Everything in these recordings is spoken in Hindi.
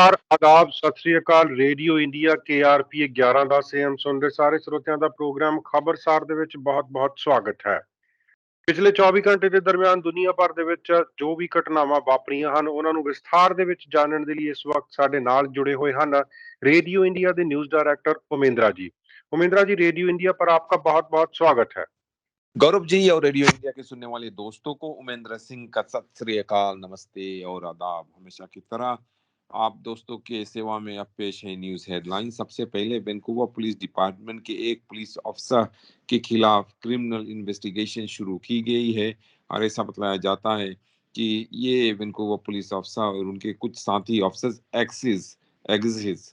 नमस्कार, आदाब, सत श्री अकाल। ਰੇਡੀਓ ਇੰਡੀਆ KRP 1110 AM ਸੁਣਦੇ ਸਾਰੇ ਸਰੋਤਿਆਂ ਦਾ ਪ੍ਰੋਗਰਾਮ ਖਬਰਸਾਰ ਦੇ ਵਿੱਚ ਬਹੁਤ-ਬਹੁਤ ਸਵਾਗਤ ਹੈ। ਪਿਛਲੇ 24 ਘੰਟੇ ਦੇ ਦਰਮਿਆਨ ਦੁਨੀਆ ਭਰ ਦੇ ਵਿੱਚ ਜੋ ਵੀ ਘਟਨਾਵਾਂ ਵਾਪਰੀਆਂ ਹਨ ਉਹਨਾਂ ਨੂੰ ਵਿਸਥਾਰ ਦੇ ਵਿੱਚ ਜਾਣਨ ਦੇ ਲਈ ਇਸ ਵਕਤ ਸਾਡੇ ਨਾਲ ਜੁੜੇ ਹੋਏ ਹਨ रेडियो इंडिया के न्यूज डायरेक्टर उमेंद्रा जी। उमेंद्रा जी, रेडियो इंडिया पर आपका बहुत-बहुत स्वागत है। गौरव जी और रेडियो इंडिया के सुनने वाले दोस्तों को उमेंद्र सिंह का सत श्री अकाल, नमस्ते और आदाब। हमेशा की तरह आप दोस्तों के सेवा में अब पेश है न्यूज हेडलाइन। सबसे पहले वैंकूवर पुलिस डिपार्टमेंट के एक पुलिस अफसर के खिलाफ क्रिमिनल इन्वेस्टिगेशन शुरू की गई है और ऐसा बताया जाता है कि ये वैंकूवर पुलिस अफसर और उनके कुछ साथी अफसर एक्सिस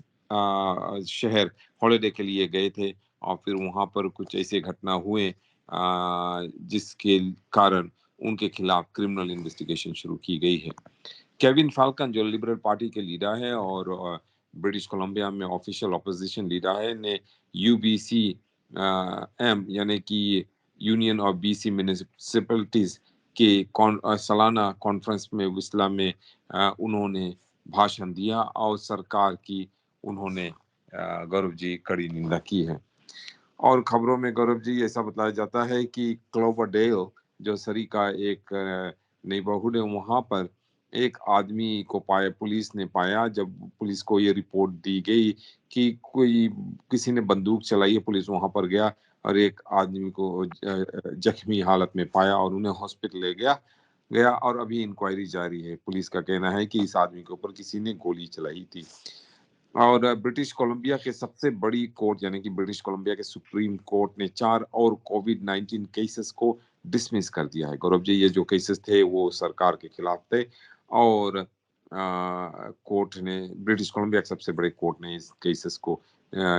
शहर हॉलिडे के लिए गए थे और फिर वहां पर कुछ ऐसे घटना हुए जिसके कारण उनके खिलाफ क्रिमिनल इन्वेस्टिगेशन शुरू की गई है। केविन फाल्कन जो लिबरल पार्टी के लीडर है और ब्रिटिश कोलंबिया में ऑफिशियल ऑपोजिशन लीडर है ने यूबीसी एम यानी कि यूनियन ऑफ बीसी म्युनिसिपैलिटीज के सालाना कॉन्फ्रेंस में विस्ला में उन्होंने भाषण दिया और सरकार की उन्होंने गौरव जी कड़ी निंदा की है। और खबरों में गौरव जी ऐसा बताया जाता है कि क्लोवरडेल जो सरी का एक नेबरहुड है वहां पर एक आदमी को पाया, पुलिस ने पाया। जब पुलिस को ये रिपोर्ट दी गई कि किसी ने बंदूक चलाई है, पुलिस वहां पर गया और एक आदमी को जख्मी हालत में पाया और उन्हें हॉस्पिटल ले गया और अभी इंक्वायरी जारी है। पुलिस का कहना है कि इस आदमी के ऊपर किसी ने गोली चलाई थी। और ब्रिटिश कोलंबिया के सबसे बड़ी कोर्ट यानी कि ब्रिटिश कोलंबिया के सुप्रीम कोर्ट ने 4 और कोविड-19 केसेस को डिसमिस कर दिया है। गौरव जी, ये जो केसेस थे वो सरकार के खिलाफ थे और कोर्ट ने, ब्रिटिश कोलंबिया के सबसे बड़े कोर्ट ने इस केसेस को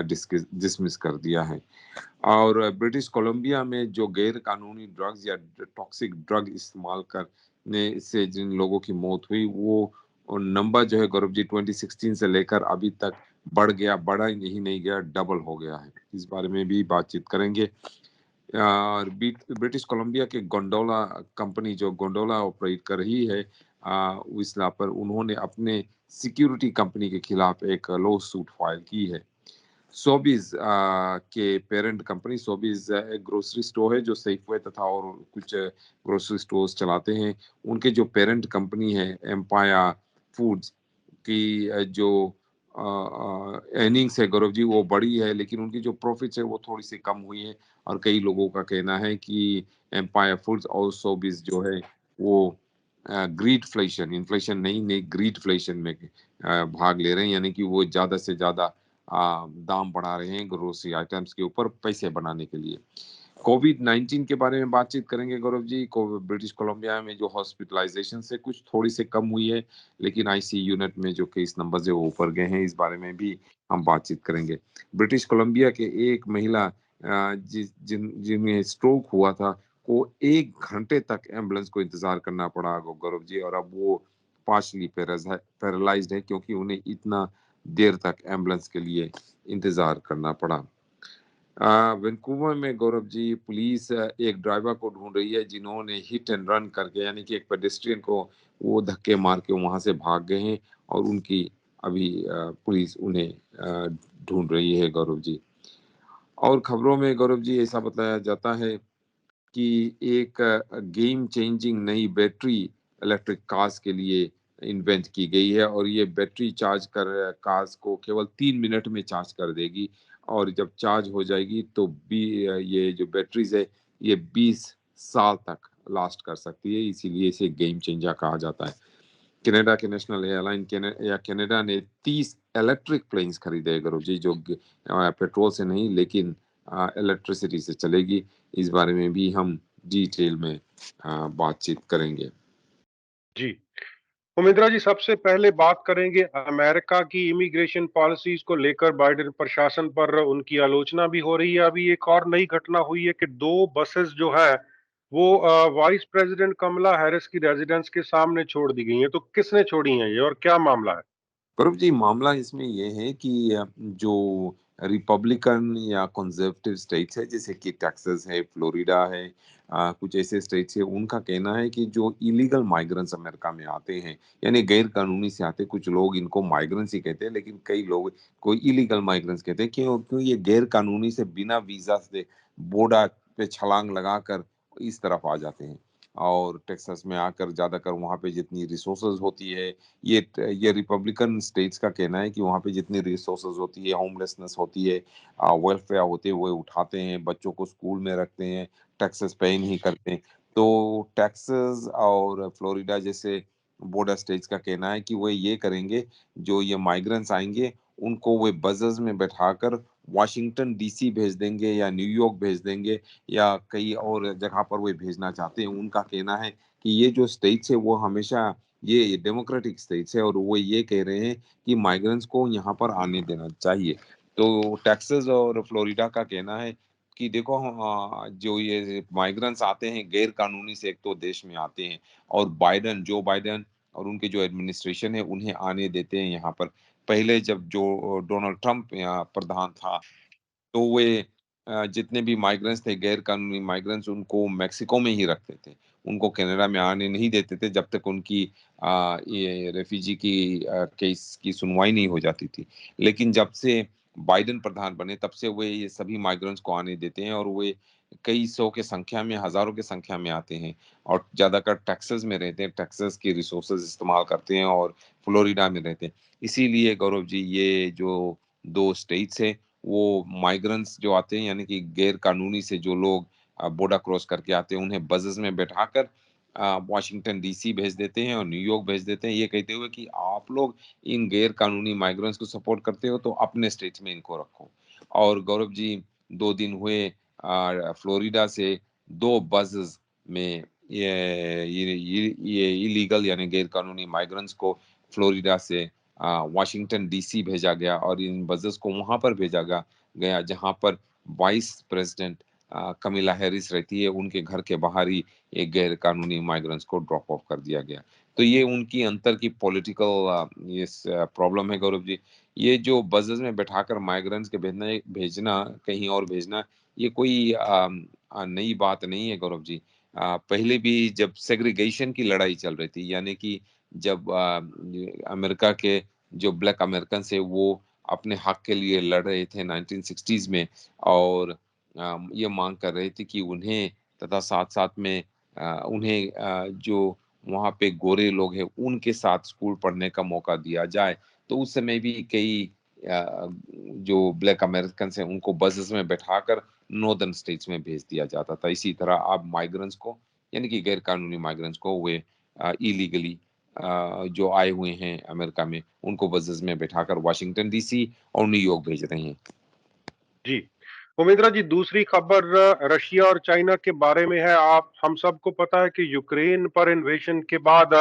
डिसमिस कर दिया है। और ब्रिटिश कोलंबिया में जो गैर कानूनी ड्रग्स या टॉक्सिक ड्रग इस्तेमाल करने से जिन लोगों की मौत हुई वो और नंबर जो है गौरव जी 2016 से लेकर अभी तक बढ़ा ही नहीं गया, डबल हो गया है। इस बारे में भी बातचीत करेंगे। और ब्रिटिश कोलंबिया के गोंडोला कंपनी जो गोंडोला ऑपरेट कर रही है विस्ला पर उन्होंने अपने सिक्योरिटी कंपनी के खिलाफ एक लॉ सूट फाइल की है। सोबीज के पेरेंट कंपनी सोबीज एक ग्रोसरी स्टोर है जो सेफवे तथा और कुछ ग्रोसरी स्टोर्स चलाते हैं। उनके जो पेरेंट कंपनी है एम्पायर फूड्स की जो अर्निंग्स है गौरव जी वो बड़ी है, लेकिन उनकी जो प्रॉफिट्स है वो थोड़ी सी कम हुई है और कई लोगों का कहना है कि एम्पायर फूड्स और सोबीज जो है वो ग्रीडफ्लेशन, इन्फ्लेशन नहीं ग्रीडफ्लेशन में भाग ले रहे हैं, यानी कि वो ज्यादा से ज्यादा दाम बढ़ा रहे हैं ग्रोसरी आइटम्स के ऊपर पैसे बनाने के लिए। कोविड-19 के बारे में बातचीत करेंगे गौरव जी। ब्रिटिश कोलंबिया में जो हॉस्पिटलाइजेशन से कुछ थोड़ी से कम हुई है, लेकिन आईसी यूनिट में जो केस नंबर है वो ऊपर गए हैं। इस बारे में भी हम बातचीत करेंगे। ब्रिटिश कोलंबिया के एक महिला जिन्हें स्ट्रोक हुआ था को 1 घंटे तक एम्बुलेंस को इंतजार करना पड़ा गौरव जी, और अब वो पार्शली पैरालाइज्ड है क्योंकि उन्हें इतना देर तक एम्बुलेंस के लिए इंतजार करना पड़ा। वैंकूवर में गौरव जी पुलिस एक ड्राइवर को ढूंढ रही है जिन्होंने हिट एंड रन करके यानी कि एक पेडेस्ट्रियन को वो धक्के मार के वहां से भाग गए हैं और उनकी अभी पुलिस उन्हें ढूंढ रही है गौरव जी। और खबरों में गौरव जी ऐसा बताया जाता है कि एक गेम चेंजिंग नई बैटरी इलेक्ट्रिक कार्स के लिए इन्वेंट की गई है और ये बैटरी चार्ज कर कार्स को केवल 3 मिनट में चार्ज कर देगी और जब चार्ज हो जाएगी तो ये जो बैटरीज है ये 20 साल तक लास्ट कर सकती है, इसीलिए इसे गेम चेंजर कहा जाता है। कनाडा के नेशनल एयरलाइन कनाडा ने 30 इलेक्ट्रिक प्लेन्स खरीदे गौरव जी जो पेट्रोल से नहीं लेकिन इलेक्ट्रिसिटी से चलेगी। इस बारे में भी हम डिटेल में बातचीत करेंगे। जी उमेंद्रा जी, सबसे पहले बात करेंगे अमेरिका की इमिग्रेशन पॉलिसीज को लेकर बाइडेन प्रशासन पर उनकी आलोचना भी हो रही है। अभी एक और नई घटना हुई है कि 2 बसेस जो है वो वाइस प्रेसिडेंट कमला हैरिस की रेजिडेंस के सामने छोड़ दी गई हैं। तो किसने छोड़ी हैं ये और क्या मामला है? गौरव जी मामला इसमें यह है कि जो रिपब्लिकन या कंजर्वेटिव स्टेट्स है, जैसे कि टेक्सास है, फ्लोरिडा है, कुछ ऐसे स्टेट्स है, उनका कहना है कि जो इलीगल माइग्रेंट्स अमेरिका में आते हैं, यानी गैर कानूनी से आते, कुछ लोग इनको माइग्रेंट्स ही कहते हैं, लेकिन कई लोग कोई इलीगल माइग्रेंट्स कहते हैं। क्यों? क्यों ये गैर कानूनी से बिना वीजा से बॉर्डर पे छलांग लगाकर इस तरफ आ जाते हैं, और टेक्सास में आकर ज्यादातर वहां पे जितनी रिसोर्सेज होती है, ये रिपब्लिकन स्टेट्स का कहना है कि वहाँ पे जितनी रिसोर्सेज होती है, होमलेसनेस होती है, वेलफेयर होते हैं, वो उठाते हैं, बच्चों को स्कूल में रखते हैं, टैक्सेस पे नहीं करते हैं। तो टेक्सास और फ्लोरिडा जैसे बॉर्डर स्टेट्स का कहना है कि वो ये करेंगे, जो ये माइग्रेंट्स आएंगे उनको वो बसेस में बैठाकर वाशिंगटन डीसी भेज देंगे या न्यूयॉर्क भेज देंगे, या कई और जगह पर वो भेजना चाहते हैं। उनका कहना है कि ये जो स्टेट्स है वो हमेशा ये डेमोक्रेटिक स्टेट्स है, और वो ये कह रहे हैं कि माइग्रेंट्स को यहाँ पर आने देना चाहिए। तो टेक्सास और फ्लोरिडा का कहना है कि देखो, जो ये माइग्रेंट्स आते हैं गैर कानूनी से, एक तो देश में आते हैं, और जो बाइडेन और उनके जो एडमिनिस्ट्रेशन है उन्हें आने देते हैं यहाँ पर। पहले जब जो डोनाल्ड ट्रंप यहाँ प्रधान था, तो वे जितने भी माइग्रेंट्स थे, गैर कानूनी माइग्रेंट्स, उनको मेक्सिको में ही रखते थे। उनको कनाडा में आने नहीं देते थे जब तक उनकी ये रेफ्यूजी की केस की सुनवाई नहीं हो जाती थी। लेकिन जब से बाइडेन प्रधान बने, तब से वे ये सभी माइग्रेंट्स को आने देते हैं, और वे कई सौ के संख्या में, हजारों के संख्या में आते हैं, और ज्यादातर टेक्सास में रहते हैं, टेक्सास की रिसोर्सेज इस्तेमाल करते हैं, और फ्लोरिडा में रहते हैं। इसीलिए गौरव जी, ये जो दो स्टेट्स हैं, वो माइग्रेंट्स जो आते हैं, यानी कि गैर कानूनी से जो लोग बॉर्डर क्रॉस करके आते हैं, उन्हें बसेस में बैठाकर वाशिंगटन डीसी भेज देते हैं और न्यूयॉर्क भेज देते हैं, ये कहते हुए कि आप लोग इन गैर कानूनी माइग्रेंट्स को सपोर्ट करते हो, तो अपने स्टेट्स में इनको रखो। और गौरव जी, 2 दिन हुए फ्लोरिडा से 2 बसेस में ये इलीगल यानी गैर कानूनी माइग्रेंट्स को फ्लोरिडा से वाशिंगटन डीसी भेजा गया, और इन बसेस को वहां पर भेजा गया जहां पर वाइस प्रेसिडेंट कमिला हैरिस रहती है। उनके घर के बाहर ही एक गैर कानूनी माइग्रेंट्स को ड्रॉप ऑफ कर दिया गया। तो ये उनकी अंतर की पॉलिटिकल ये प्रॉब्लम है गौरव जी। ये जो बसेस में बैठाकर माइग्रेंट्स के भेजना कहीं और भेजना, ये कोई नई बात नहीं है गौरव जी। पहले भी जब सेग्रीगेशन की लड़ाई चल रही थी, यानी कि जब अमेरिका के जो ब्लैक अमेरिकन है वो अपने हक के लिए लड़ रहे थे 1960s में, और ये मांग कर रहे थे कि उन्हें तथा साथ साथ में उन्हें जो वहाँ पे गोरे लोग हैं उनके साथ स्कूल पढ़ने का मौका दिया जाए। तो उस समय भी कई जो ब्लैक अमेरिकन हैं उनको बसेस में बैठाकर नॉर्दर्न स्टेट्स में भेज दिया जाता था। इसी तरह अब माइग्रेंट्स को, यानी कि गैर कानूनी माइग्रेंट्स को, वे इलीगली जो आए हुए हैं अमेरिका में, उनको बसेस में बैठाकर वाशिंगटन डीसी और न्यूयॉर्क भेज रहे हैं। जी। उमेंद्रा जी, दूसरी खबर रशिया और चाइना के बारे में है। आप हम सबको पता है कि यूक्रेन पर इन्वेशन के बाद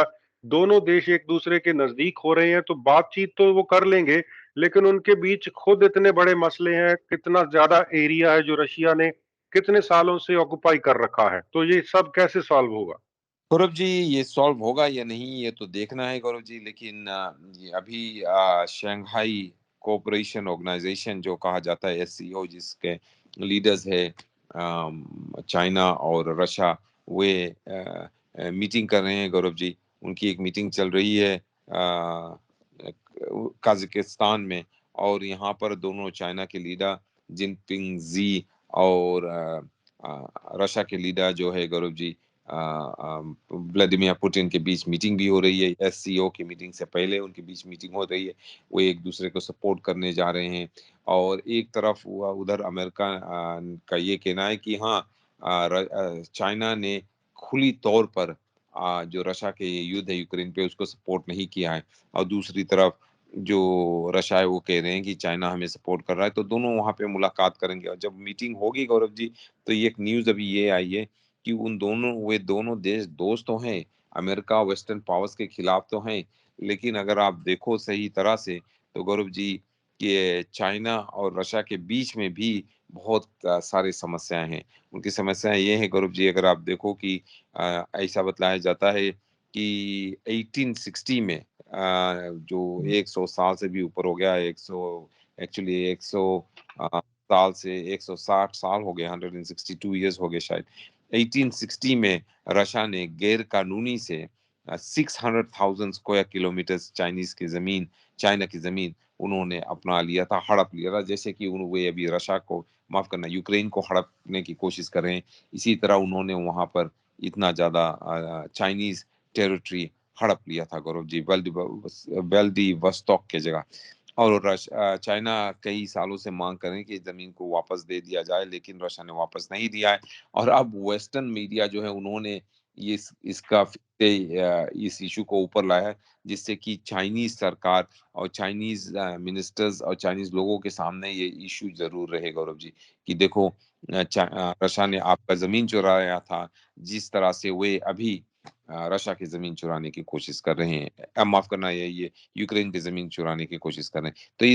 दोनों देश एक दूसरे के नजदीक हो रहे हैं, तो बातचीत तो वो कर लेंगे, लेकिन उनके बीच खुद इतने बड़े मसले हैं, कितना ज्यादा एरिया है जो रशिया ने कितने सालों से ऑक्युपाई कर रखा है, तो ये सब कैसे सॉल्व होगा? गौरव जी, ये सॉल्व होगा या नहीं ये तो देखना है गौरव जी, लेकिन ये अभी शंघाई कोऑपरेशन ऑर्गेनाइजेशन जो कहा जाता है, एससीओ, जिसके लीडर्स है चाइना और रशिया, वे मीटिंग कर रहे हैं गौरव जी। उनकी एक मीटिंग चल रही है काजाकिस्तान में, और यहाँ पर दोनों चाइना के लीडर जिनपिंग जी और रशिया के लीडर जो है गौरव जी व्लादिमीर पुतिन के बीच मीटिंग भी हो रही है। एससीओ की मीटिंग से पहले उनके बीच मीटिंग हो रही है। वो एक दूसरे को सपोर्ट करने जा रहे हैं, और एक तरफ हुआ उधर अमेरिका का ये कहना है कि हाँ, चाइना ने खुली तौर पर जो रशिया के युद्ध है यूक्रेन पे उसको सपोर्ट नहीं किया है, और दूसरी तरफ जो रशिया है वो कह रहे हैं कि चाइना हमें सपोर्ट कर रहा है। तो दोनों वहां पे मुलाकात करेंगे, और जब मीटिंग होगी गौरव जी, तो ये एक न्यूज अभी ये आई है कि वे दोनों देश दोस्त तो हैं, अमेरिका वेस्टर्न पावर्स के खिलाफ तो हैं, लेकिन अगर आप देखो सही तरह से, तो गौरव जी, कि चाइना और रशिया के बीच में भी बहुत सारी समस्याएं हैं। उनकी समस्याएं ये है गौरव जी, अगर आप देखो कि ऐसा बतलाया जाता है कि 1860 में जो 100 साल से भी ऊपर हो गया, एक्चुअली 100 साल से 160 साल हो गए, 162 ईयर्स हो गए शायद। 1860 में रशिया ने गैर कानूनी से 600,000 स्क्वायर किलोमीटर चाइना की जमीन उन्होंने अपना लिया था, हड़प लिया था। जैसे कि वे अभी रशिया को, माफ करना, यूक्रेन को हड़पने की कोशिश कर रहे हैं, इसी तरह उन्होंने वहां पर इतना ज्यादा चाइनीज टेरिटरी हड़प लिया था गौरव जी, व्लादिवोस्तोक के जगह। और चाइना कई सालों से मांग कर रहे हैं कि इस जमीन को वापस दे दिया जाए, लेकिन रशिया ने वापस नहीं दिया है। और अब वेस्टर्न मीडिया जो है उन्होंने ये इसका इस इशू को ऊपर लाया है, जिससे कि चाइनीज सरकार और चाइनीज मिनिस्टर्स और चाइनीज लोगों के सामने ये इशू जरूर रहे गौरव जी, कि देखो रशिया ने आपका जमीन चुराया था, जिस तरह से वे अभी रशिया की जमीन चुराने की कोशिश कर रहे हैं, माफ करना, ये यूक्रेन की जमीन चुराने की कोशिश कर रहे हैं। तो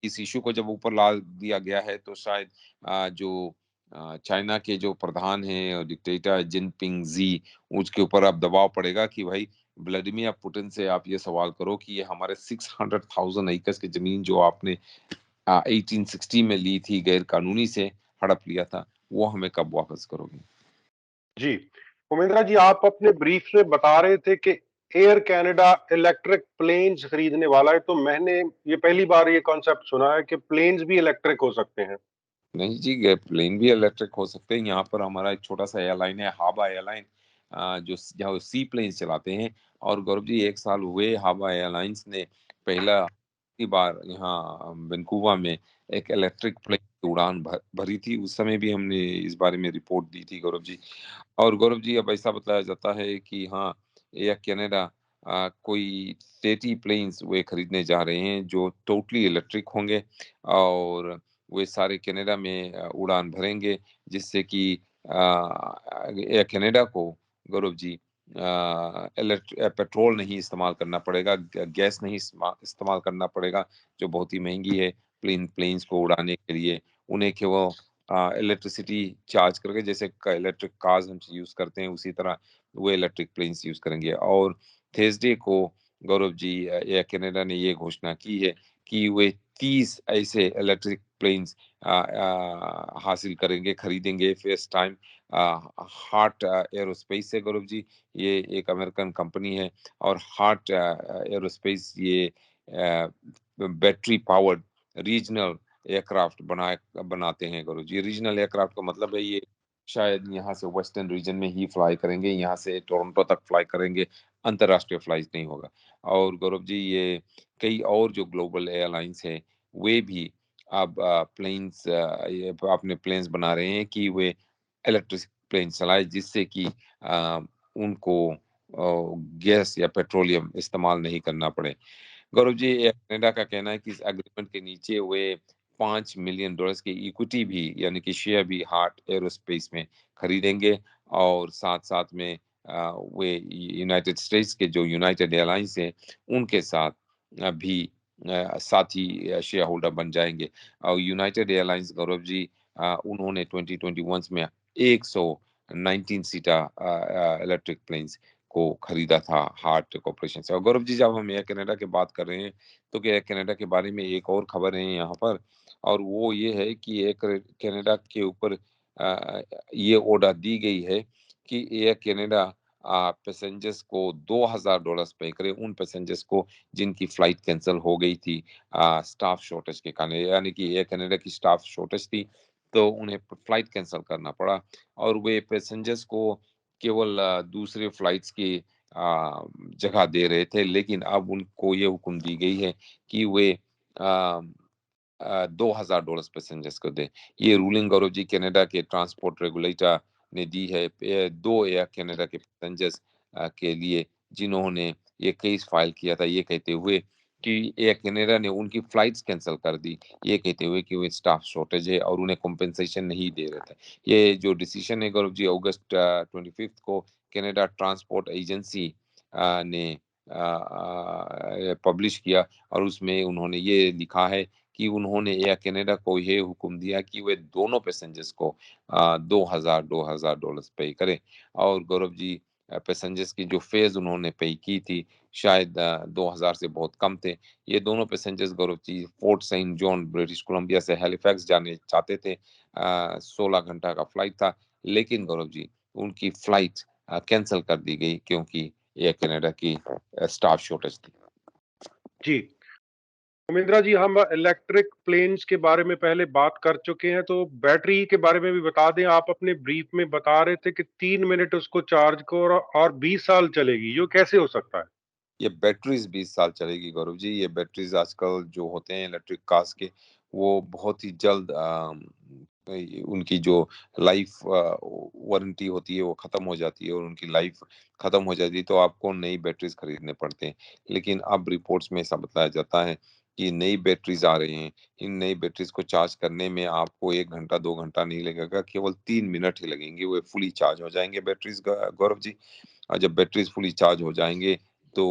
इस इशू को जब ऊपर ला दिया गया है, तो शायद जो चाइना के जो प्रधान हैं और डिक्टेटर जिनपिंग जी, उसके ऊपर अब दबाव पड़ेगा कि भाई व्लादिमीर पुतिन से आप ये सवाल करो कि ये हमारे 600,000 एकर्स की जमीन जो आपने 1860 में ली थी, गैर कानूनी से हड़प लिया था, वो हमें कब वापस करोगे। जी, उमेंद्रा जी, आप अपने ब्रीफ में बता रहे थे कि एयर कनाडा इलेक्ट्रिक प्लेन्स खरीदने वाला है, तो मैंने ये पहली बार ये कॉन्सेप्ट सुना है कि प्लेन्स भी इलेक्ट्रिक हो सकते हैं। नहीं जी, प्लेन भी इलेक्ट्रिक हो सकते हैं। यहाँ पर हमारा एक छोटा सा एयरलाइन है, हाबा एयरलाइन, जो सी प्लेन चलाते हैं। और गौरव जी, 1 साल हुए हाबा एयरलाइंस ने पहला की बार यहाँ वैंकूवर में एक इलेक्ट्रिक प्लेन की उड़ान भरी थी। उस समय भी हमने इस बारे में रिपोर्ट दी थी गौरव जी। और गौरव जी, अब ऐसा बताया जाता है कि हाँ, एयर कनाडा कोई 30 प्लेन्स वे खरीदने जा रहे हैं जो टोटली इलेक्ट्रिक होंगे, और वे सारे कनाडा में उड़ान भरेंगे, जिससे कि एयर कनाडा को, गौरव जी, पेट्रोल नहीं इस्तेमाल करना पड़ेगा, गैस नहीं इस्तेमाल करना पड़ेगा, जो बहुत ही महंगी है प्लेन्स को उड़ाने के लिए। उन्हें केवल इलेक्ट्रिसिटी चार्ज करके, जैसे इलेक्ट्रिक कार्स हम यूज करते हैं, उसी तरह वो इलेक्ट्रिक प्लेन्स यूज करेंगे। और थर्सडे को, गौरव जी, एयर कनाडा ने ये घोषणा की है कि वे 30 ऐसे इलेक्ट्रिक प्लेन्स हासिल करेंगे, खरीदेंगे फर्स्ट टाइम हार्ट एरोस्पेस से गौरव जी। ये एक अमेरिकन कंपनी है, और हार्ट एरोस्पेस ये बैटरी पावर्ड रीजनल एयरक्राफ्ट बनाते हैं गौरव जी। रीजनल एयरक्राफ्ट का मतलब है ये शायद यहाँ से वेस्टर्न रीजन में ही फ्लाई करेंगे, यहाँ से टोरंटो तक फ्लाई करेंगे, अंतरराष्ट्रीय फ्लाइट नहीं होगा। और गौरव जी, ये कई और जो ग्लोबल एयरलाइंस है, वे भी अब प्लेन्स ये अपने प्लेन्स बना रहे हैं कि वे इलेक्ट्रिक प्लेन चलाए, जिससे कि उनको गैस या पेट्रोलियम इस्तेमाल नहीं करना पड़े। गौरव जी, एयर कनाडा का कहना है कि इस एग्रीमेंट के नीचे वे $5 मिलियन की इक्विटी भी, यानी कि शेयर भी, हार्ट एरोस्पेस में खरीदेंगे। और साथ साथ में वे यूनाइटेड स्टेट्स के जो यूनाइटेड एयरलाइंस है, उनके साथ भी साथी शेयर होल्डर बन जाएंगे। और यूनाइटेड एयरलाइंस, गौरव जी, उन्होंने 2021 में 119 सीटर इलेक्ट्रिक प्लेन्स को खरीदा था हार्ट कॉर्पोरेशन से। और गौरव जी, जब हम एयर कनाडा की बात कर रहे हैं, तो एयर कनाडा के बारे में एक और खबर है यहाँ पर, और वो ये है कि एयर कनाडा के ऊपर ये ऑर्डर दी गई है कि एयर कनाडा पैसेंजर्स को $2,000 पे करे, उन पैसेंजर्स को जिनकी फ्लाइट कैंसिल हो गई थी स्टाफ शॉर्टेज के कारण। यानी कि एयर कनाडा की स्टाफ शॉर्टेज थी, तो उन्हें फ्लाइट कैंसिल करना पड़ा, और वे पैसेंजर्स को केवल दूसरे फ्लाइट्स की जगह दे रहे थे। लेकिन अब उनको ये हुक्म दी गई है कि वे $2,000 पैसेंजर्स को दे। ये रूलिंग, गौरव जी, कनाडा के ट्रांसपोर्ट रेगुलेटर ने दी है दो एयर कनाडा के पैसेंजर्स के लिए, जिन्होंने ये केस फाइल किया था, ये कहते हुए कि एयर कनाडा ने उनकी फ्लाइट्स कैंसिल कर दी, ये कहते हुए कि वो स्टाफ शॉर्टेज है और उन्हें कॉम्पेंसेशन नहीं दे रहे थे। ये जो डिसीजन है गौरव जी, अगस्त 25 को कनाडा ट्रांसपोर्ट एजेंसी ने पब्लिश किया, और उसमें उन्होंने ये लिखा है कि उन्होंने एयर कनाडा को ये हुक्म दिया कि वे दोनों पैसेंजर्स को $2,000 पे करें। और गौरव जी, पैसेंजर्स की जो फेयर्स उन्होंने पे की थी, शायद 2000 से बहुत कम थे। ये दोनों passengers Gaurav ji Fort Saint John British Columbia से हैलिफैक्स जाने चाहते थे। 16 घंटा का फ्लाइट था, लेकिन गौरव जी उनकी फ्लाइट कैंसल कर दी गई क्योंकि एयर कनाडा की स्टाफ शॉर्टेज थी। जी। उमेंद्रा जी, हम इलेक्ट्रिक प्लेन्स के बारे में पहले बात कर चुके हैं, तो बैटरी के बारे में भी बता दें। आप अपने ब्रीफ में बता रहे थे कि 3 मिनट उसको चार्ज को और 20 साल चलेगी। ये कैसे हो सकता है? ये बैटरीज 20 साल चलेगी गौरव जी। ये बैटरीज आजकल जो होते हैं इलेक्ट्रिक कार्स के, वो बहुत ही जल्द उनकी जो लाइफ वारंटी होती है वो खत्म हो जाती है, और उनकी लाइफ खत्म हो जाती है तो आपको नई बैटरीज खरीदने पड़ते हैं। लेकिन अब रिपोर्ट्स में ऐसा बताया जाता है कि नई बैटरीज आ रही हैं। इन नई बैटरीज को चार्ज करने में आपको 1 घंटा 2 घंटा नहीं लगेगा, केवल 3 मिनट ही लगेंगे, वो फुली चार्ज हो जाएंगे बैटरीज गौरव जी। और जब बैटरीज फुली चार्ज हो जाएंगे तो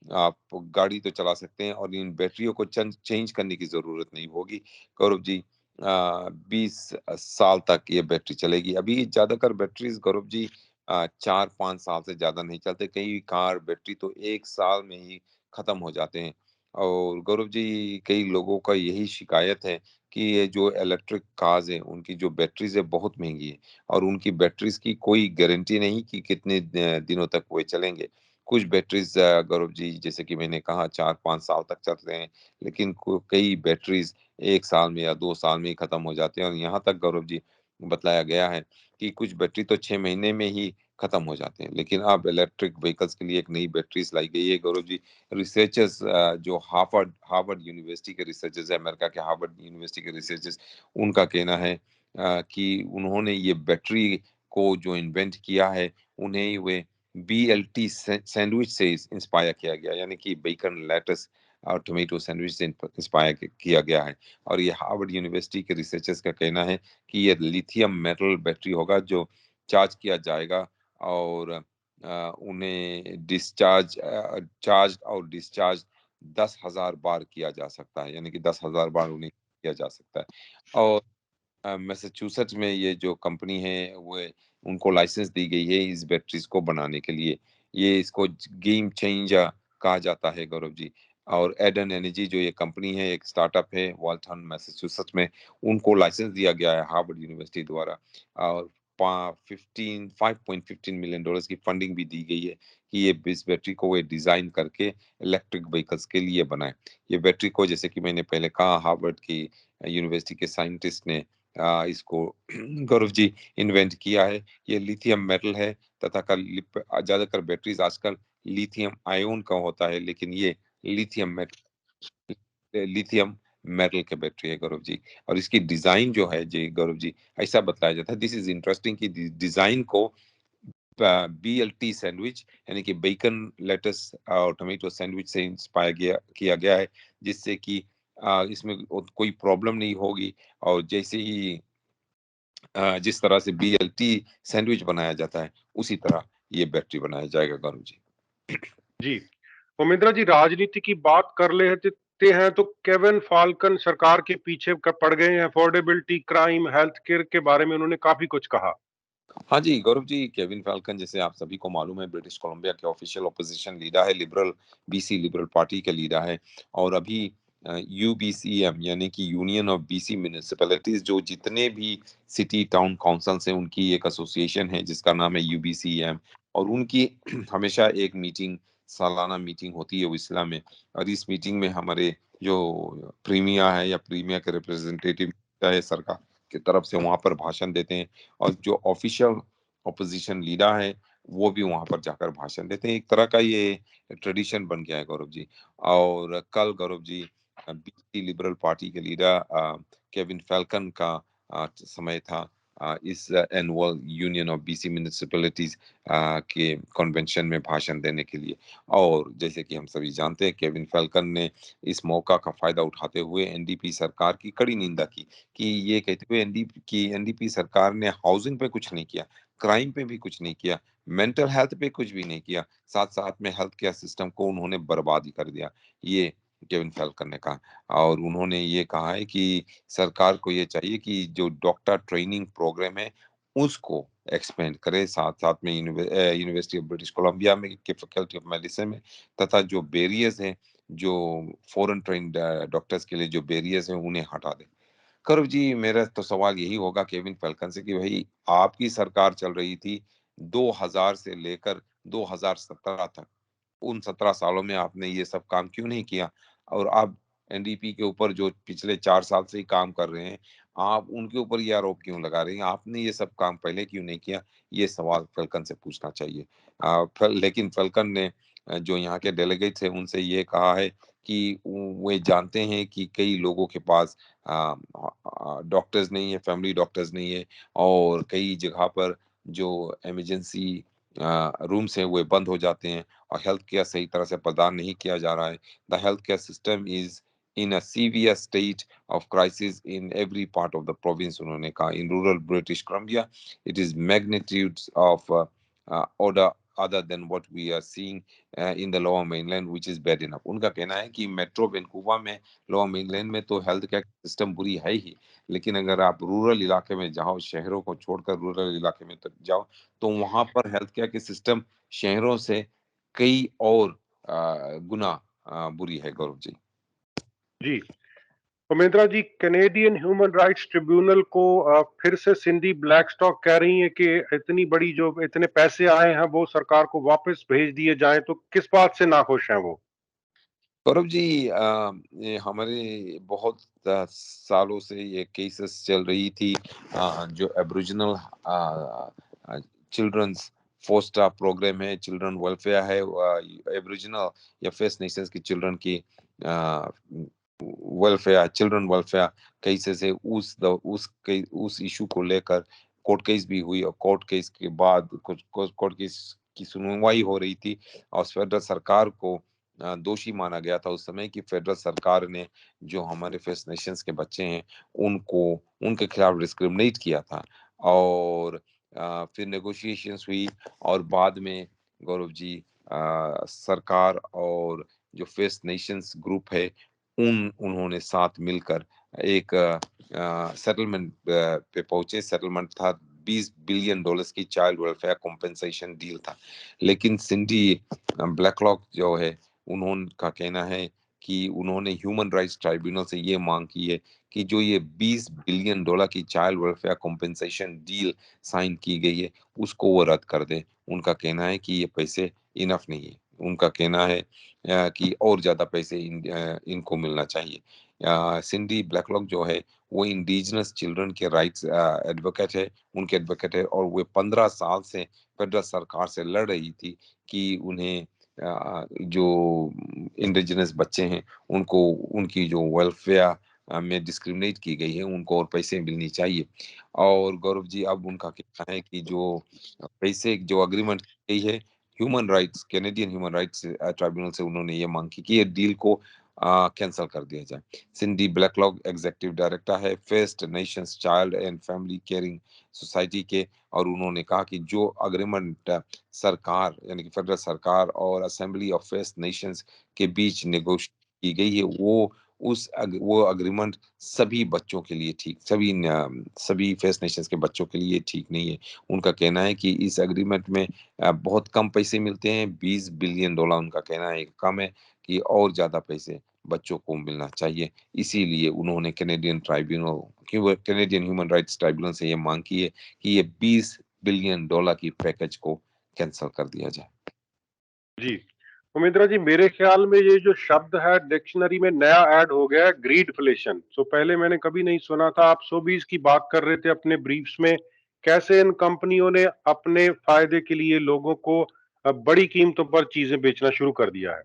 आप गाड़ी तो चला सकते हैं, और इन बैटरियों को चेंज करने की जरूरत नहीं होगी गौरव जी। 20 साल तक ये बैटरी चलेगी। अभी ज्यादातर बैटरीज गौरव जी 4-5 साल से ज्यादा नहीं चलते। कई कार बैटरी तो 1 साल में ही खत्म हो जाते हैं। और गौरव जी कई लोगों का यही शिकायत है कि ये जो इलेक्ट्रिक कार्स हैं उनकी जो बैटरीज है बहुत महंगी है, और उनकी बैटरीज की कोई गारंटी नहीं कि कितने दिनों तक वो चलेंगे। कुछ बैटरीज गौरव जी जैसे कि मैंने कहा 4-5 साल तक चलते हैं, लेकिन कई बैटरीज 1 साल में या 2 साल में ही खत्म हो जाते हैं, और यहाँ तक गौरव जी बतलाया गया है कि कुछ बैटरी तो 6 महीने में ही खत्म हो जाते हैं। लेकिन अब इलेक्ट्रिक व्हीकल्स के लिए एक नई बैटरीज लाई गई है गौरव जी। रिसर्चर्स जो हार्वर्ड हार्वर्ड यूनिवर्सिटी के रिसर्चर्स है, अमेरिका के हार्वर्ड यूनिवर्सिटी के रिसर्चर्स, उनका कहना है कि उन्होंने ये बैटरी को जो इन्वेंट किया है, उन्हें वे बीएलटी सैंडविच से इंस्पायर किया गया, यानी कि बेकन लेटस और टोमेटो सैंडविच से इंस्पायर किया गया है। और ये हार्वर्ड यूनिवर्सिटी के रिसर्चर्स का कहना है कि ये लिथियम मेटल बैटरी होगा जो चार्ज किया जाएगा, और उन्हें चार्ज और डिस्चार्ज 10,000 बार किया जा सकता है, यानी कि 10,000 बार उन्हें किया जा सकता है। और मैसाचुसेट्स में ये जो कंपनी है वो उनको लाइसेंस दी गई है इस बैटरीज को बनाने के लिए। ये इसको गेम चेंजर कहा जाता है गौरव जी। और एडन एनर्जी जो ये कंपनी है, एक स्टार्टअप है वाल्थन मैसाचुसेट्स में, उनको लाइसेंस दिया गया है हार्वर्ड यूनिवर्सिटी द्वारा। और 5.15 मिलियन डॉलर्स की फंडिंग भी दी गई है कि ये इस बैटरी को वे डिजाइन करके इलेक्ट्रिक व्हीकल्स के लिए बनाए। ये बैटरी को जैसे कि मैंने पहले कहा हार्वर्ड की यूनिवर्सिटी के साइंटिस्ट ने इसको गौरव जी इन्वेंट किया है। ये लिथियम मेटल है, तथा ज्यादातर बैटरीज आजकल लिथियम आयोन का होता है, लेकिन ये लिथियम मेटल लिथियम मेटल के बैटरी है गौरव जी। और इसकी डिजाइन जो है जी गौरव जी, ऐसा बताया जाता है, दिस इज इंटरेस्टिंग, कि डिजाइन को बीएलटी सैंडविच यानी कि बेकन लेटस और टोमेटो सैंडविच से इंस्पायर किया गया है, जिससे कि इसमें कोई प्रॉब्लम नहीं होगी। और जैसे ही जिस तरह से बीएलटी सैंडविच बनाया जाता है, उसी तरह ये बैटरी बनाया जाएगा गौरव जी। जी। उमेंद्रा जी, राजनीति की बात कर लेते हैं तो केविन फाल्कन सरकार के पीछे पड़ गए हैं। अफोर्डेबिलिटी, क्राइम, हेल्थ केयर के बारे में उन्होंने काफी कुछ कहा। हाँ जी गौरव जी, केविन फैल्कन जैसे आप सभी को मालूम है ब्रिटिश कोलंबिया के ऑफिशियल ओपोजिशन लीडर है, लिबरल बीसी लिबरल पार्टी के लीडर है। और अभी यूबीसीएम यानी कि यूनियन ऑफ बीसी म्यूनिसिपैलिटीज, जो जितने भी सिटी टाउन काउंसिल्स हैं उनकी एक एसोसिएशन है जिसका नाम है यूबीसीएम। और उनकी हमेशा एक मीटिंग, सालाना मीटिंग होती है विस्ला में। और इस मीटिंग में हमारे जो प्रीमियर है या प्रीमियर के रिप्रेजेंटेटिव है सरकार की तरफ से, वहां पर भाषण देते हैं। और जो ऑफिशियल ऑपोजिशन लीडर है वो भी वहां पर जाकर भाषण देते हैं। एक तरह का ये ट्रेडिशन बन गया है गौरव जी। और कल गौरव जी बीसी लिबरल पार्टी के लीडर केविन फैल्कन का समय था इस annual union of BC municipalities के कन्वेंशन में भाषण देने के लिए। और जैसे कि हम सभी जानते हैं, केविन फैल्कन ने इस मौका का फायदा उठाते हुए एनडीपी सरकार की कड़ी निंदा की, कि ये कहते हुए एनडीपी सरकार ने हाउसिंग पे कुछ नहीं किया, क्राइम पे भी कुछ नहीं किया, मेंटल हेल्थ पे कुछ भी नहीं किया, साथ साथ में हेल्थ केयर सिस्टम को उन्होंने बर्बाद ही कर दिया। ये केविन फेल्कन ने कहा। और उन्होंने ये कहा है कि सरकार को ये चाहिए कि जो डॉक्टर ट्रेनिंग प्रोग्राम है उसको एक्सपेंड करे, साथ साथ में यूनिवर्सिटी ऑफ ब्रिटिश कोलंबिया में के फैकल्टी ऑफ मेडिसिन में, तथा जो बैरियर्स हैं, जो फॉरेन ट्रेंड डॉक्टर्स के लिए जो बैरियर्स हैं उन्हें हटा दे। करुण जी, मेरा तो सवाल यही होगा केविन फेल्कन से कि भाई, आपकी सरकार चल रही थी 2000 से लेकर 2017 तक, उन 17 सालों में आपने ये सब काम क्यों नहीं किया? और आप एनडीपी के ऊपर जो पिछले 4 साल से ही काम कर रहे हैं, आप उनके ऊपर ये आरोप क्यों लगा रहे हैं? आपने ये सब काम पहले क्यों नहीं किया? ये सवाल फेल्कन से पूछना चाहिए। लेकिन फेल्कन ने जो यहाँ के डेलीगेट्स हैं उनसे ये कहा है कि वे जानते हैं कि कई लोगों के पास डॉक्टर्स नहीं है, फैमिली डॉक्टर्स नहीं है, और कई जगह पर जो इमरजेंसी रूम्स हैं वो बंद हो जाते हैं, और हेल्थ केयर सही तरह से प्रदान नहीं किया जा रहा है। The health care system is in a severe state of crisis in every part of the province, उन्होंने कहा। In rural British Columbia it is magnitudes of order other than what we are seeing in the lower mainland, which is bad enough। उनका कहना है कि मेट्रो वैंकूवर में, लोअर मेनलैंड में तो हेल्थ केयर सिस्टम बुरी है ही, लेकिन अगर आप रूरल इलाके में जाओ, शहरों को छोड़कर रूरल इलाके में तो जाओ, तो वहां पर हेल्थ केयर की सिस्टम शहरों से कई और गुना बुरी है, गौरव जी। जी, उमेंद्रा जी, कैनेडियन ह्यूमन राइट्स ट्रिब्यूनल को फिर से सिंडी ब्लैकस्टॉक कह रही हैं कि इतनी बड़ी जो इतने पैसे आए हैं वो सरकार को वापस भेज दिए जाएं, तो किस बात से नाखुश हैं वो? गौरव जी, ये हमारे बहुत सालों से ये केसेस चल रही थी, जो एब्रिजिनल चिल्ड्रंस फोस्टा प्रोग्राम है, चिल्ड्रन वेलफेयर है, एब्रिजिनल या फर्स्ट नेशंस की चिल्ड्रन की वेलफेयर, चिल्ड्रन वेलफेयर केसेस है, उस इशू को लेकर कोर्ट केस भी हुई, और कोर्ट केस के बाद कुछ कोर्ट केस की सुनवाई हो रही थी, और फेडरल सरकार को दोषी माना गया था उस समय कि फेडरल सरकार ने जो हमारे फर्स्ट नेशंस के बच्चे हैं उनको, उनके खिलाफ डिस्क्रिमिनेट किया था। और फिर नेगोशिएशंस हुई, और बाद में गौरव जी, सरकार और जो फर्स्ट नेशंस ग्रुप है उन्होंने साथ मिलकर एक सेटलमेंट पे पहुंचे। सेटलमेंट था $20 बिलियन की चाइल्ड वेलफेयर कॉम्पेंसेशन डील था। लेकिन सिंडी ब्लैकलॉक जो है, उन्होंने कहना है कि उन्होंने ह्यूमन राइट्स ट्राइब्यूनल से ये मांग की है कि जो ये $20 बिलियन की child welfare compensation deal sign की गई है उसको वो रद्द कर दे। उनका कहना है कि ये पैसे इनफ नहीं है। उनका कहना है कि और ज्यादा पैसे इनको मिलना चाहिए। सिंडी ब्लैकलॉक जो है वो इंडिजिनस चिल्ड्रन के राइट्स एडवोकेट है, उनके एडवोकेट है, और वो 15 साल से फेडरल सरकार से लड़ रही थी कि उन्हें जो इंडिजिनस बच्चे हैं उनको, उनकी जो वेलफेयर में डिस्क्रिमिनेट की गई है उनको और पैसे मिलनी चाहिए। और गौरव जी, अब उनका कहना है कि जो पैसे, जो अग्रीमेंट की गई है, human rights, Canadian human rights tribunal से उन्होंने ये मांग की कि ये डील को कैंसिल कर दिया जाए। सिंडी ब्लैकलॉक एग्जीक्यूटिव डायरेक्टर है first Nations child and family caring society के, और उन्होंने कहा कि जो अग्रीमेंट सरकार यानी कि फेडरल सरकार और असेंबली ऑफ फर्स्ट नेशंस के बीच नेगोशिएट की गई है, वो अग्रीमेंट सभी बच्चों के लिए ठीक, सभी फर्स्ट नेशंस के बच्चों के लिए ठीक नहीं है। उनका कहना है कि इस एग्रीमेंट में बहुत कम पैसे मिलते हैं, $20 बिलियन उनका कहना है कम है, कि और ज्यादा पैसे बच्चों को मिलना चाहिए। इसीलिए उन्होंने कैनेडियन ह्यूमन राइट्स ट्राइब्यूनल से ये मांग की है कि ये $20 बिलियन की पैकेज को कैंसिल कर दिया जाए। जी, उमेंद्रा जी, मेरे ख्याल में ये जो शब्द है डिक्शनरी में नया ऐड हो गया है, ग्रीडफ्लेशन। सो पहले मैंने कभी नहीं सुना था। आप सोबीज की बात कर रहे थे अपने ब्रीफ्स में, कैसे इन कंपनियों ने अपने फायदे के लिए लोगों को बड़ी कीमतों पर चीजें बेचना शुरू कर दिया है।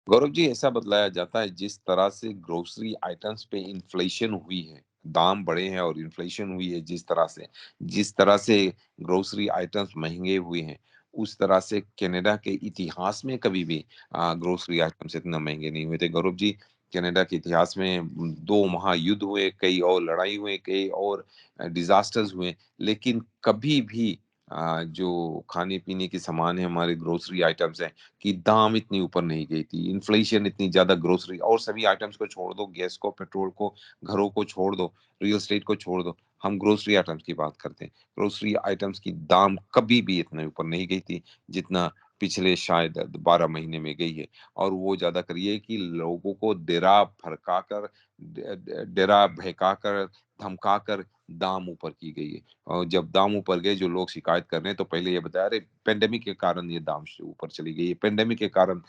गौरव जी, ऐसा बतलाया जाता है जिस तरह से ग्रोसरी आइटम्स पे इन्फ्लेशन हुई है, दाम बढ़े हैं और इन्फ्लेशन हुई है, जिस तरह से ग्रोसरी आइटम्स महंगे हुए हैं, उस तरह से कनाडा के इतिहास में कभी भी ग्रोसरी आइटम्स इतना महंगे नहीं हुए थे, गौरव जी। कनाडा के इतिहास में 2 महायुद्ध हुए, कई और लड़ाई हुए, कई और डिजास्टर्स हुए, लेकिन कभी भी जो खाने पीने के सामान है, हमारे ग्रोसरी आइटम्स हैं, कि दाम इतनी ऊपर नहीं गई थी, इन्फ्लेशन इतनी ज्यादा, ग्रोसरी और सभी आइटम्स को छोड़ दो, गैस को, पेट्रोल को, घरों को छोड़ दो, रियल एस्टेट को छोड़ दो, हम ग्रोसरी आइटम्स की बात करते हैं, ग्रोसरी आइटम्स की दाम कभी भी इतने ऊपर नहीं गई थी जितना पिछले शायद 12 महीने में गई है। और वो ज्यादा करिए कि लोगों को डरा भड़का कर, डरा बहका कर, धमका कर दाम ऊपर की गई है। और जब दाम ऊपर गए, जो लोग शिकायत कर रहे हैं, तो पहले ये बताया, अरे पेंडेमिक के कारण ये दाम से ऊपर चली गई है, पेंडेमिक के कारण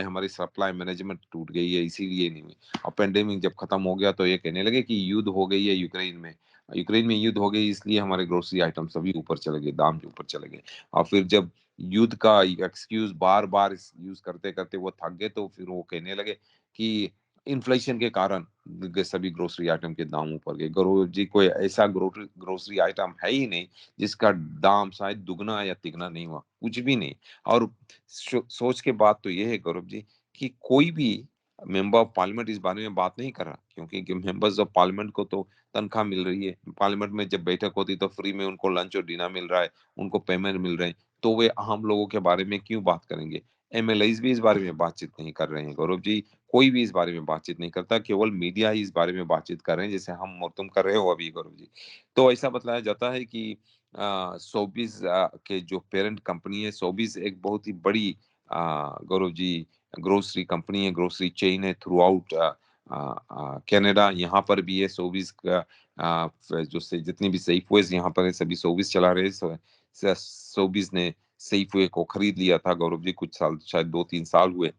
हमारी सप्लाई मैनेजमेंट टूट गई है, इसीलिए नहीं हुई। और पेंडेमिक जब खत्म हो गया तो ये कहने लगे कि युद्ध हो गई है यूक्रेन में युद्ध हो गई, इसलिए हमारे ग्रोसरी आइटम सभी ऊपर चले गए, दाम ऊपर चले गए। और फिर जब युद्ध का एक्सक्यूज बार बार यूज करते करते वो थक गए, तो फिर वो कहने लगे कि इन्फ्लेशन के कारण सभी ग्रोसरी आइटम के दाम ऊपर गए। गौरव जी, कोई ऐसा ग्रोसरी आइटम है ही नहीं जिसका दाम शायद दुगना या तिगना नहीं हुआ, कुछ भी नहीं। और सोच के बात तो ये है गौरव जी कि कोई भी मेंबर ऑफ पार्लियामेंट इस बारे में बात नहीं कर रहा, क्योंकि मेंबर्स ऑफ पार्लियामेंट को तो तनख्वाह मिल रही है, पार्लियामेंट में जब बैठक होती तो फ्री में उनको लंच और डिनर मिल रहा है, उनको पेमेंट मिल रहे हैं, तो वे आम लोगों के बारे में क्यों बात करेंगे? एमएलएस भी इस बारे में बातचीत नहीं कर रहे हैं गौरव जी, कोई भी इस बारे में बातचीत नहीं करता, केवल मीडिया ही इस बारे में बातचीत कर रहे हैं, जैसे हम और तुम कर रहे हो अभी गौरव जी। तो ऐसा बतलाया जाता है कि सोबिस के जो पेरेंट कंपनी है, सोबिस एक बहुत ही बड़ी गौरव जी ग्रोसरी कंपनी है, ग्रोसरी चेन है थ्रू आउट कनाडा। यहाँ पर भी है सोबिस का, जो से जितनी भी सेफवेज यहाँ पर है सभी सोबिस चला रहे हैं। सोबिस ने सेफवे को खरीद लिया था गौरव जी, कुछ साल, शायद 2-3 साल हुए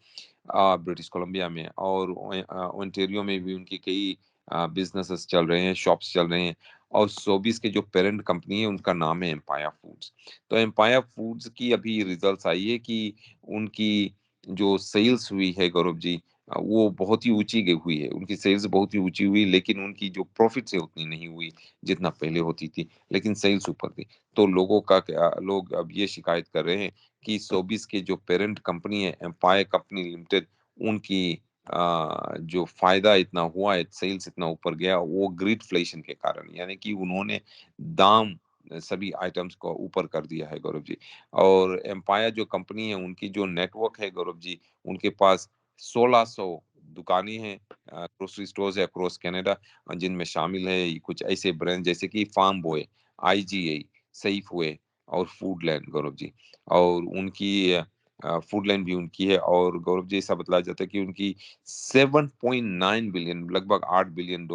ब्रिटिश कोलंबिया में। और ओंटारियो में भी उनकी कई बिजनेसेस चल रहे हैं, शॉप्स चल रहे हैं। और सोबिस के जो पेरेंट कंपनी है उनका नाम है एम्पायर फूड्स। तो एम्पायर फूड्स की अभी रिजल्ट्स आई है कि उनकी जो सेल्स हुई है गौरव जी, वो बहुत ही ऊंची गई हुई है, उनकी सेल्स बहुत ही ऊंची हुई, लेकिन उनकी जो प्रॉफिट है उतनी नहीं हुई जितना पहले होती थी, लेकिन सेल्स ऊपर थी। तो लोग अब ये शिकायत कर रहे हैं कि सोबिस के जो पेरेंट कंपनी है एम्पायर कंपनी लिमिटेड, उनकी जो फायदा इतना हुआ है, सेल्स इतना ऊपर गया, वो ग्रीडफ्लेशन के कारण, यानी कि उन्होंने दाम सभी आइटम्स को ऊपर कर दिया है गौरव जी। और एम्पायर जो कंपनी है उनकी जो नेटवर्क है गौरव जी, उनके पास 1600 दुकानें हैं, ग्रोसरी स्टोर्स है अक्रॉस कनाडा, जिनमें शामिल है कुछ ऐसे ब्रांड जैसे कि फार्म बॉय, आईजीआई, सेफवे और फूडलैंड गौरव जी। और उनकी फूडलैंड भी उनकी है। और गौरव जी ऐसा बतलाया जाता है कि उनकी 7.9 बिलियन, लगभग $8 बिलियन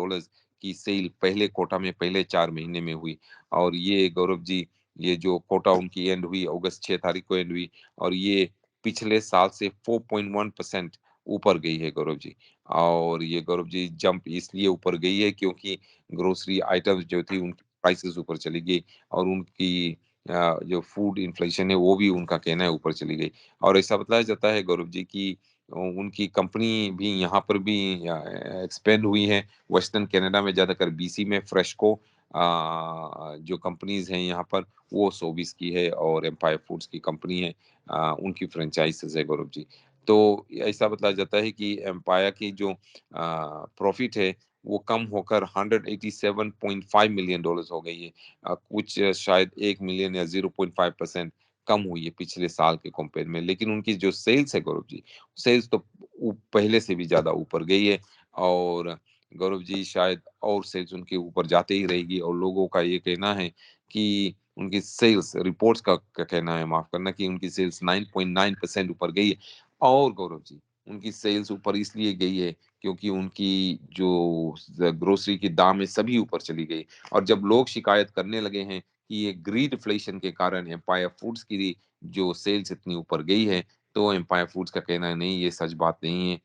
की सेल पहले कोटा में पहले 4 महीने में हुई। और ये गौरव जी, ये जो कोटा उनकी एंड हुई अगस्त 6 तारीख को एंड हुई, और ये पिछले साल से 4.1% ऊपर गई है गौरव जी। और ये गौरव जी जंप इसलिए ऊपर गई है क्योंकि ग्रोसरी आइटम्स जो थी उनकी प्राइसेस ऊपर चली गई, और उनकी जो फूड इन्फ्लेशन है वो भी उनका कहना है ऊपर चली गई। और ऐसा बताया जाता है गौरव जी कि उनकी कंपनी भी यहाँ पर भी एक्सपेंड हुई है वेस्टर्न कनाडा में, ज्यादातर बीसी में फ्रेशको जो कंपनीज हैं यहाँ पर, वो सोबिस की है और एम्पायर फूड्स की कंपनी है, उनकी फ्रेंचाइजीज है गौरव जी। तो ऐसा बताया जाता है कि एम्पायर की जो प्रॉफिट है वो कम होकर $187.5 मिलियन हो गई है, कुछ शायद 1 मिलियन या 0.5% कम हुई है पिछले साल के कंपेयर में। लेकिन उनकी जो सेल्स है गौरव जी, सेल्स तो पहले से भी ज्यादा ऊपर गई है। और गौरव जी शायद और सेल्स उनके ऊपर जाते ही रहेगी। और लोगों का ये कहना है कि उनकी सेल्स रिपोर्ट्स का कहना है, माफ करना, कि उनकी सेल्स 9.9% ऊपर गई है। और गौरव जी उनकी सेल्स ऊपर इसलिए गई है क्योंकि उनकी जो ग्रोसरी की दाम है सभी ऊपर चली गई। और जब लोग शिकायत करने लगे हैं कि ये ग्रीडफ्लेशन के कारण एम्पायर फूड्स की जो सेल्स इतनी ऊपर गई है, तो एम्पायर फूड्स का कहना है नहीं, ये सच बात नहीं है।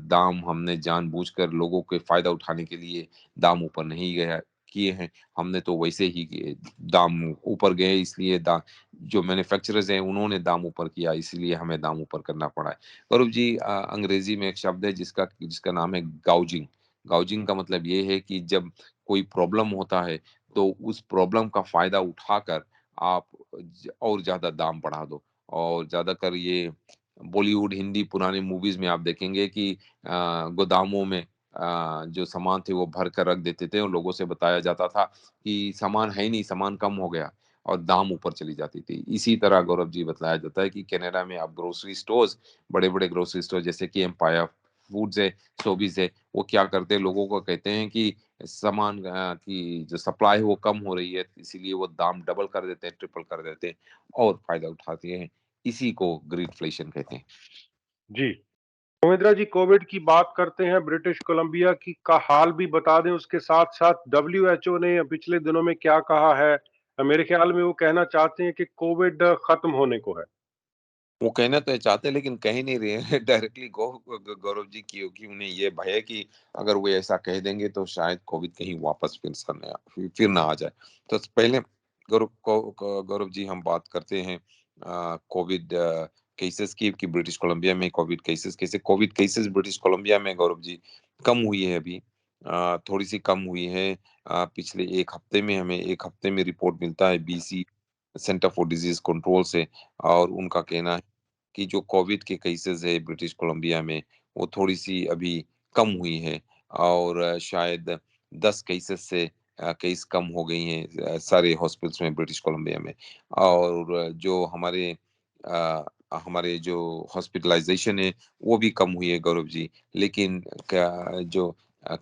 दाम हमने जानबूझकर लोगों के फायदा उठाने के लिए दाम ऊपर नहीं गया किए हैं, हमने तो वैसे ही दाम ऊपर गए, इसलिए जो मैन्युफैक्चरर्स हैं उन्होंने दाम ऊपर किया, इसलिए हमें दाम ऊपर करना पड़ा है। गौरव जी, अंग्रेजी में एक शब्द है जिसका जिसका नाम है गाउजिंग। गाउजिंग का मतलब ये है कि जब कोई प्रॉब्लम होता है तो उस प्रॉब्लम का फायदा उठाकर आप और ज्यादा दाम बढ़ा दो। और ज्यादातर ये बॉलीवुड, हिंदी पुराने मूवीज में आप देखेंगे कि गोदामों में जो सामान थे वो भर कर रख देते थे और लोगों से बताया जाता था कि सामान है ही नहीं, सामान कम हो गया, और दाम ऊपर चली जाती थी। इसी तरह गौरव जी बतलाया जाता है कि कनाडा में अब ग्रोसरी स्टोर्स, बड़े बड़े ग्रोसरी स्टोर जैसे कि एम्पायर फूड्स है, सोबीज है, वो क्या करते हैं, लोगों को कहते हैं कि सामान की जो सप्लाई है वो कम हो रही है, इसीलिए वो दाम डबल कर देते हैं, ट्रिपल कर देते हैं और फायदा उठाते हैं। इसी को ग्रीडफ्लेशन कहते हैं। जी। सुमित्रा जी, कोविड की बात करते हैं, ब्रिटिश कोलंबिया की का हाल भी बता दें, उसके साथ साथ डब्ल्यूएचओ ने पिछले दिनों में क्या कहा है। मेरे ख्याल में वो कहना चाहते हैं कि कोविड खत्म होने को है। वो कहना तो ये चाहते हैं लेकिन कह ही नहीं रहे हैं डायरेक्टली गौरव जी, क्योंकि उन्हें ये भय है कि अगर वो ऐसा कह देंगे तो शायद कोविड कहीं वापस फिर ना आ जाए। तो पहले गौरव जी हम बात करते हैं कोविड केसेस की ब्रिटिश कोलंबिया में कोविड केसेस ब्रिटिश कोलंबिया में गौरव जी कम हुई है अभी। थोड़ी सी कम हुई है। पिछले एक हफ्ते में रिपोर्ट मिलता है BC centre for disease control से, और उनका कहना है कि जो कोविड के केसेस है ब्रिटिश कोलंबिया में वो थोड़ी सी अभी कम हुई है, और शायद 10 केसेस से केस कम हो गई हैं सारे हॉस्पिटल्स में ब्रिटिश कोलंबिया में। और अ, हमारे जो हॉस्पिटलाइजेशन है वो भी कम हुई है गौरव जी। लेकिन जो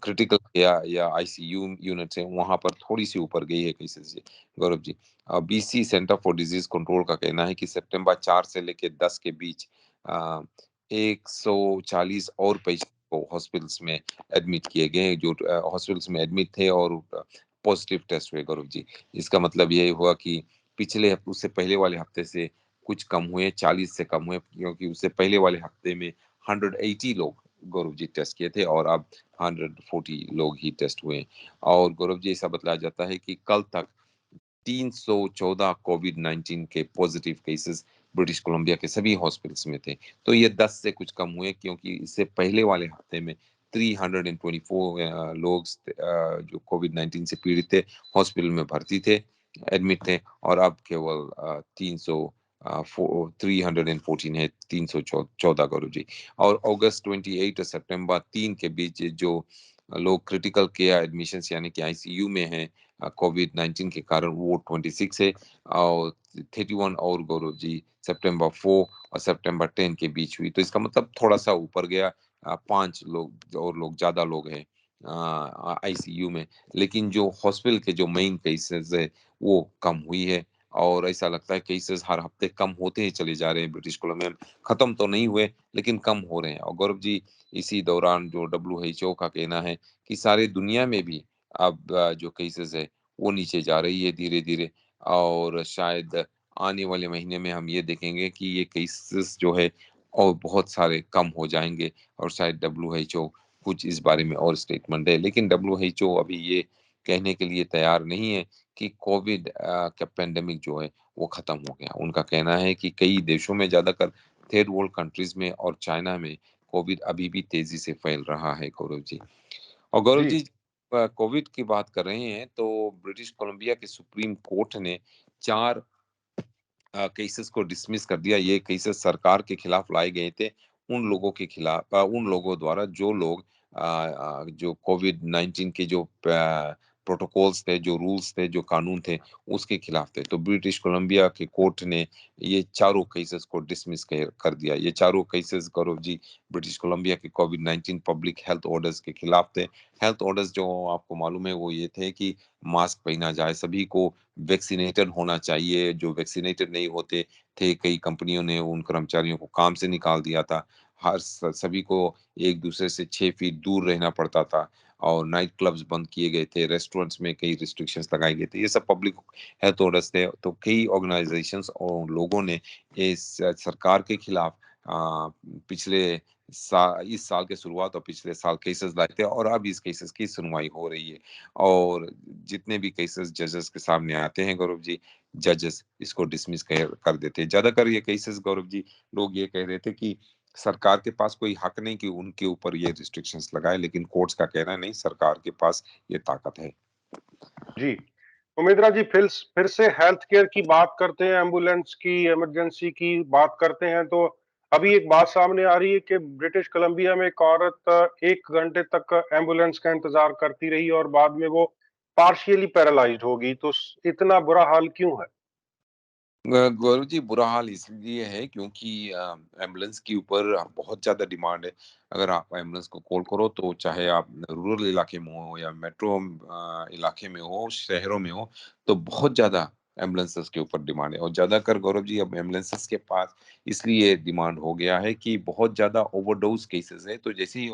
क्रिटिकल या आईसीयू यूनिट्स है वहां पर थोड़ी सी ऊपर गई है केसेस गौरव जी। बीसी सेंटर फॉर डिजीज कंट्रोल का कहना है कि सितंबर 4 से लेकर 10 के बीच 140 और पेशेंट को हॉस्पिटल्स में एडमिट किए गए हैं, जो हॉस्पिटल्स में एडमिट थे और पॉजिटिव टेस्ट हुए गौरव जी। इसका मतलब ये हुआ कि उससे पहले वाले हफ्ते से कुछ कम हुए, 40 से कम हुए, क्योंकि उससे पहले वाले हफ्ते में 180 लोग गौरव जी टेस्ट किए थे और अब 140 लोग ही टेस्ट हुए। और गौरव जी ऐसा बताया जाता है कि कल तक 314 कोविड-19 के पॉजिटिव केसेस ब्रिटिश कोलंबिया के सभी हॉस्पिटल्स में थे। तो ये 10 से कुछ कम हुए, क्योंकि इससे पहले वाले हफ्ते में 324 लोग जो कोविड-19 से पीड़ित थे, हॉस्पिटल में भर्ती थे, एडमिट थे, और अब केवल 314 है, 314 गौरव जी। और अगस्त 28 और सितंबर 3 के बीच जो लोग क्रिटिकल केयर एडमिशन यानी कि आईसीयू में हैं कोविड 19 के कारण, वो 26 है। और 31 और गौरव जी सितंबर 4 और सितंबर 10 के बीच हुई, तो इसका मतलब थोड़ा सा ऊपर गया। 5 लोग और लोग ज्यादा लोग हैं आईसीयू में। लेकिन जो हॉस्पिटल के जो मेन केसेस है वो कम हुई है, और ऐसा लगता है केसेस हर हफ्ते कम होते ही चले जा रहे हैं ब्रिटिश कोलंबिया में। खत्म तो नहीं हुए लेकिन कम हो रहे हैं। और गौरव जी इसी दौरान जो डब्ल्यूएचओ का कहना है कि सारे दुनिया में भी अब जो केसेस है वो नीचे जा रही है धीरे धीरे, और शायद आने वाले महीने में हम ये देखेंगे कि ये केसेस जो है और बहुत सारे कम हो जाएंगे, और शायद डब्ल्यूएचओ कुछ इस बारे में और स्टेटमेंट है। लेकिन डब्ल्यूएचओ अभी ये कहने के लिए तैयार नहीं है कि कोविड का पेंडेमिक जो है वो खत्म हो गया। उनका कहना है कि कई देशों में, ज्यादातर थर्ड वर्ल्ड कंट्रीज में और चाइना में कोविड अभी भी तेजी से फैल रहा है गौरव जी। और गौरव जी। जी कोविड की बात कर रहे हैं तो ब्रिटिश कोलंबिया के सुप्रीम कोर्ट ने 4 केसेस को डिसमिस कर दिया। ये केसेस सरकार के खिलाफ लाए गए थे, उन लोगों द्वारा जो लोग जो कोविड 19 के जो प्रोटोकॉल्स थे, जो रूल्स थे, जो कानून थे, उसके खिलाफ थे। तो ब्रिटिश कोलंबिया के कोर्ट ने ये चारों केसेस को डिसमिस कर दिया। ये चारों केसेस गौरव जी ब्रिटिश कोलंबिया के कोविड 19 पब्लिक हेल्थ ऑर्डर्स के खिलाफ थे। हेल्थ ऑर्डर्स जो आपको मालूम है वो ये थे कि मास्क पहना जाए, सभी को वैक्सीनेटेड होना चाहिए। जो वैक्सीनेटेड नहीं होते थे, कई कंपनियों ने उन कर्मचारियों को काम से निकाल दिया था। सभी को एक दूसरे से 6 फीट दूर रहना पड़ता था, और नाइट क्लब्स बंद किए गए थे, रेस्टोरेंट्स में कई रिस्ट्रिक्शंस लगाए गए थे। ये सब पब्लिक हेल्थ ऑर्डर्स थे। तो कई ऑर्गेनाइजेशंस और लोगों ने इस सरकार के खिलाफ पिछले इस साल के शुरुआत और पिछले साल केसेस लाए थे, और अब इस केसेस की सुनवाई हो रही है। और जितने भी केसेस जजेस के सामने आते हैं गौरव जी, जजेस इसको डिसमिस कर देते हैं। ज्यादातर ये केसेस गौरव जी, लोग ये कह रहे थे कि सरकार के पास कोई हक नहीं कि उनके ऊपर ये रिस्ट्रिक्शंस लगाए, लेकिन कोर्ट्स का कहना नहीं, सरकार के पास ये ताकत है। जी। उमेद्रा जी, फिर से हेल्थ केयर की बात करते हैं, एम्बुलेंस की, इमरजेंसी की बात करते हैं, तो अभी एक बात सामने आ रही है कि ब्रिटिश कोलंबिया में एक औरत 1 घंटे तक एम्बुलेंस का इंतजार करती रही और बाद में वो पार्शियली पैरालाइज्ड होगी। तो इतना बुरा हाल क्यों है? गौरव जी, बुरा हाल इसलिए है क्योंकि एम्बुलेंस के ऊपर बहुत ज़्यादा डिमांड है। अगर आप एम्बुलेंस को कॉल करो तो चाहे आप रूरल इलाके में हो या मेट्रो इलाके में हो, शहरों में हो, तो बहुत ज़्यादा एम्बुलेंसेस के ऊपर डिमांड है। और ज़्यादातर गौरव जी अब एम्बुलेंसेस के पास इसलिए डिमांड हो गया है कि बहुत ज़्यादा ओवरडोज़ केसेज़ है। तो जैसे ही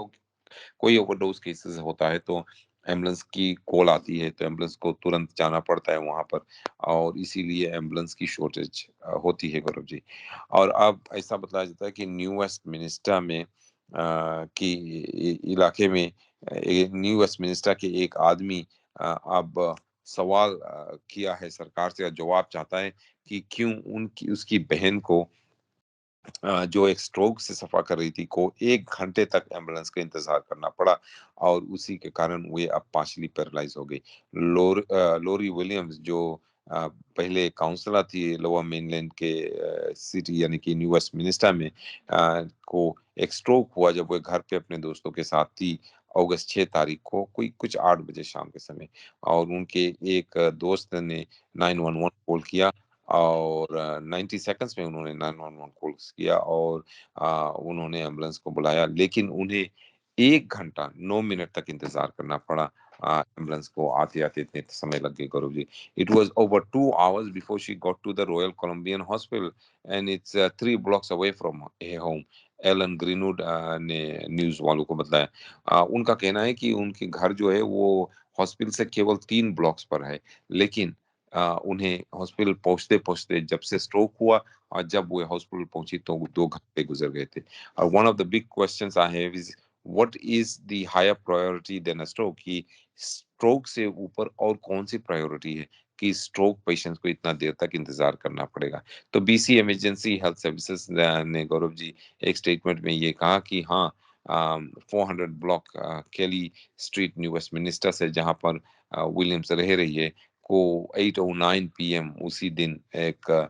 कोई ओवरडोज केसेस होता है तो एम्बुलेंस की कॉल आती है, तो एम्बुलेंस को तुरंत जाना पड़ता है वहाँ पर, और इसीलिए एम्बुलेंस की शॉर्टेज होती है गौरव जी। और अब ऐसा बताया जाता है कि न्यू वेस्टमिनिस्टर में की इलाके में न्यू वेस्टमिनिस्टर के एक आदमी अब सवाल किया है सरकार से, जवाब चाहता है कि क्यों उनकी उसकी बहन को जो एक स्ट्रोक से सफ़र कर रही थी को 1 घंटे तक एम्बुलेंस का इंतज़ार करना पड़ा, और उसी के कारण वे अब पार्शियली पैरालाइज़ हो गई। लोरी विलियम्स जो पहले काउंसलर थी लोअर मेनलैंड के सिटी यानी कि न्यू वेस्टमिनिस्टर में, को एक स्ट्रोक हुआ जब वो घर पे अपने दोस्तों के साथ थी, अगस्त 6 तारीख को कोई कुछ 8 बजे शाम के समय, और उनके एक दोस्त ने 911 कॉल किया, और 90 सेकंड्स में उन्होंने 911 कॉल्स किया, और उन्होंने एम्बुलेंस को बुलाया, लेकिन उन्हें 1 घंटा 9 मिनट तक इंतज़ार करना पड़ा एम्बुलेंस को आते-आते इतने समय लग गए Gaurav ji. It was over 2 hours before she got to the Royal Columbian Hospital and it's 3 blocks away from her home. Alan Greenwood ने न्यूज़ वालों को बताया। उनका कहना है कि उनके घर जो है वो हॉस्पिटल से केवल 3 ब्लॉक्स पर है, लेकिन उन्हें हॉस्पिटल पहुँचते-पहुँचते जब से स्ट्रोक हुआ और जब वो हॉस्पिटल पहुँची तो 2 घंटे गुज़र गए थे। One of the big questions I have is what is the higher priority than a stroke, कि स्ट्रोक से ऊपर और कौन-सी प्रायोरिटी है कि स्ट्रोक पेशेंट्स को इतना देर तक इंतज़ार करना पड़ेगा। तो बीसी इमरजेंसी हेल्थ सर्विसेज़ ने गौरव जी एक स्टेटमेंट में ये कहा कि हाँ, 400 ब्लॉक केली स्ट्रीट न्यू वेस्टमिनिस्टर से जहाँ पर विलियम्स रह रही है, को 8:09 पीएम उसी दिन एक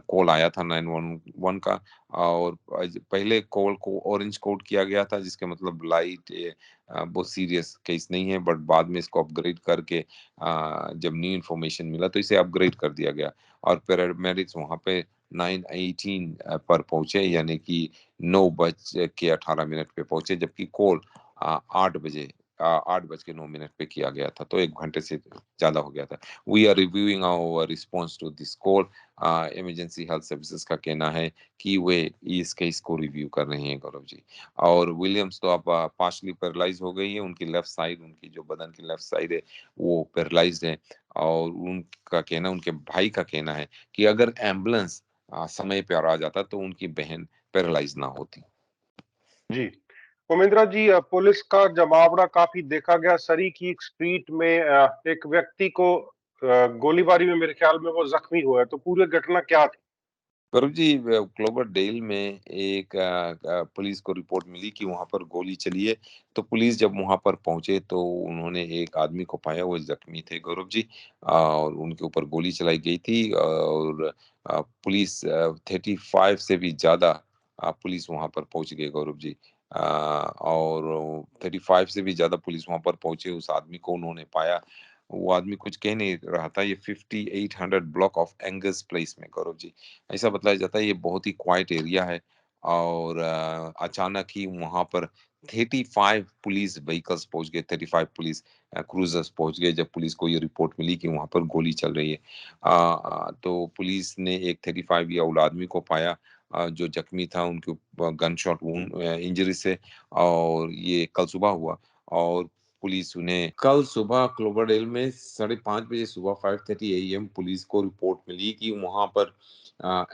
कॉल आया था 911 का, और पहले कॉल को ऑरेंज कोड किया गया था जिसका मतलब लाइट, बहुत सीरियस केस नहीं है, बट बाद में इसको अपग्रेड करके जब न्यू इन्फॉर्मेशन मिला तो इसे अपग्रेड कर दिया गया, और पैरामेडिक्स वहाँ पे 9:18 पर पहुंचे, यानी कि 9:18 पे पहुंचे, जबकि कॉल 8 बज के 9 मिनट पे किया गया था, तो 1 घंटे से ज़्यादा हो गया था। We are reviewing our response to this call. Emergency health services का कहना है कि वे इस केस को रिव्यू कर रहे हैं गौरव जी। और विलियम्स तो अब पार्शली पैरालाइज हो गई है, उनकी लेफ्ट साइड, उनकी जो बदन की लेफ्ट साइड है वो पैरालाइज्ड है, और उनका कहना, उनके भाई का कहना है कि अगर एम्बुलेंस समय पे आ जाता तो उनकी बहन पैरालाइज ना होती। जी। उमेंद्रा जी, पुलिस का जमावड़ा काफी देखा गया। सरी की एक स्ट्रीट में एक व्यक्ति को गोलीबारी में मेरे ख्याल में वो जख्मी हुआ है, तो पूरी घटना क्या थी? गौरव जी, क्लोवर डेल में एक पुलिस को रिपोर्ट मिली कि वहां पर गोली चली है। तो पुलिस जब वहां पर पहुंचे तो उन्होंने एक आदमी को पाया, वो जख्मी थे गौरव जी, और उनके ऊपर गोली चलाई गई थी, और पुलिस 35 से भी ज्यादा पुलिस वहां पर पहुंच गए गौरव जी। और 35 से भी ज्यादा पुलिस वहां पर पहुंचे, उस आदमी को उन्होंने पाया। वो आदमी कुछ कह नहीं रहा था। ये 5800 ब्लॉक ऑफ एंगर्स प्लेस में गौरव जी, ऐसा बताया जाता है ये बहुत ही क्वाइट एरिया है, और अचानक ही वहां पर 35 पुलिस व्हीकल्स पहुंच गए, 35 पुलिस क्रूजर्स पहुंच गए जब पुलिस को ये रिपोर्ट मिली कि वहां पर गोली चल रही है। तो पुलिस ने एक 35 ईयर ओल्ड आदमी को पाया, जो जख्मी था, उनके गन शॉट वुंड इंजरी से, और ये कल सुबह हुआ। और पुलिस उन्हें कल सुबह क्लोवरडेल में 5:30 बजे सुबह 5:30 एएम पुलिस को रिपोर्ट मिली कि वहां पर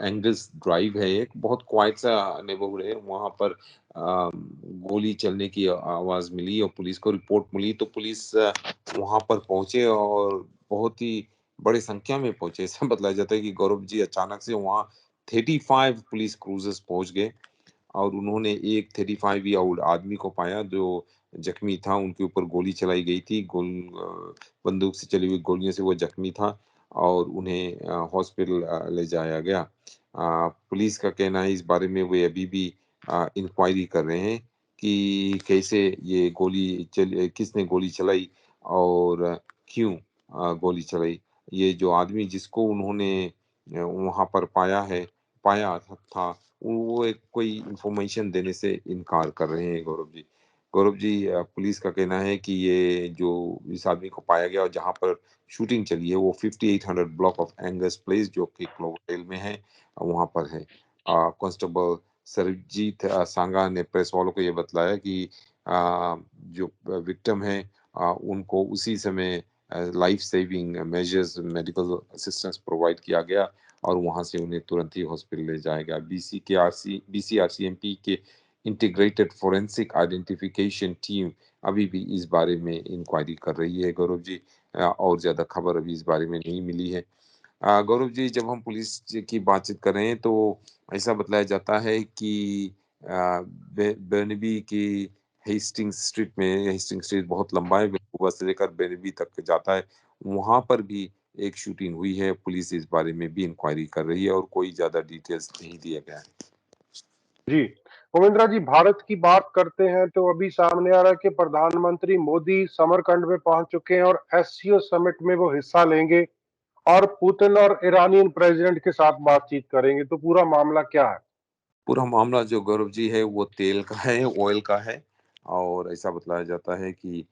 एंगस ड्राइव है, एक बहुत क्वाइट सा नेबरहुड है, वहां पर गोली चलने की आवाज मिली और पुलिस को रिपोर्ट मिली। तो पुलिस वहां पर पहुंचे, और बहुत ही बड़ी संख्या में पहुंचे। ऐसा बताया जाता है कि गौरव जी अचानक से वहां 35 पुलिस क्रूजर्स पहुंच गए, और उन्होंने एक 35 ईयर ओल्ड आदमी को पाया जो जख्मी था, उनके ऊपर गोली चलाई गई थी। बंदूक से चली हुई गोलियों से वो जख्मी था, और उन्हें हॉस्पिटल ले जाया गया। पुलिस का कहना है इस बारे में वे अभी भी इंक्वायरी कर रहे हैं कि कैसे ये किसने गोली चलाई, और क्यों गोली चलाई। ये जो आदमी जिसको उन्होंने वहाँ पर पाया था, वो एक कोई इन्फॉर्मेशन देने से इनकार कर रहे हैं गौरव जी। गौरव जी, पुलिस का कहना है कि ये जो इस आदमी को पाया गया और जहाँ पर शूटिंग चली है वो 5800 ब्लॉक ऑफ एंगस प्लेस जो कि क्लोवरडेल में है, वहाँ पर है। कांस्टेबल सरबजीत सांगा ने प्रेस वालों को ये बतलाया कि जो विक्टिम है, उनको उसी समय life saving measures medical assistance provide किया गया और वहां से उन्हें तुरंत ही हॉस्पिटल ले जाया गया। बीसीआरसीएमपी के इंटीग्रेटेड फोरेंसिक आइडेंटिफिकेशन टीम अभी भी इस बारे में इंक्वायरी कर रही है गौरव जी। और ज्यादा खबर अभी इस बारे में नहीं मिली है। गौरव जी, जब हम की बातचीत कर रहे हैं तो ऐसा बतलाया जाता है कि बर्नबी की हेस्टिंग स्ट्रीट बहुत लंबा है, वैंकूवर से लेकर बर्नबी तक जाता है। वहां पर भी एक शूटिंग हुई है। पुलिस इस बारे में भी इंक्वायरी कर रही है और कोई ज्यादा डिटेल्स नहीं दिया गया है। जी, उमेंद्रा जी, भारत की बात करते हैं तो अभी सामने आ रहा है कि प्रधानमंत्री मोदी समरकंद में पहुंच चुके हैं और एससीओ समिट में वो हिस्सा लेंगे और पुतिन और ईरानियन प्रेसिडेंट के साथ बातचीत करेंगे। तो पूरा मामला क्या है? पूरा मामला जो गौरव जी है वो तेल का है, ऑयल का है। और ऐसा बतलाया जाता है कि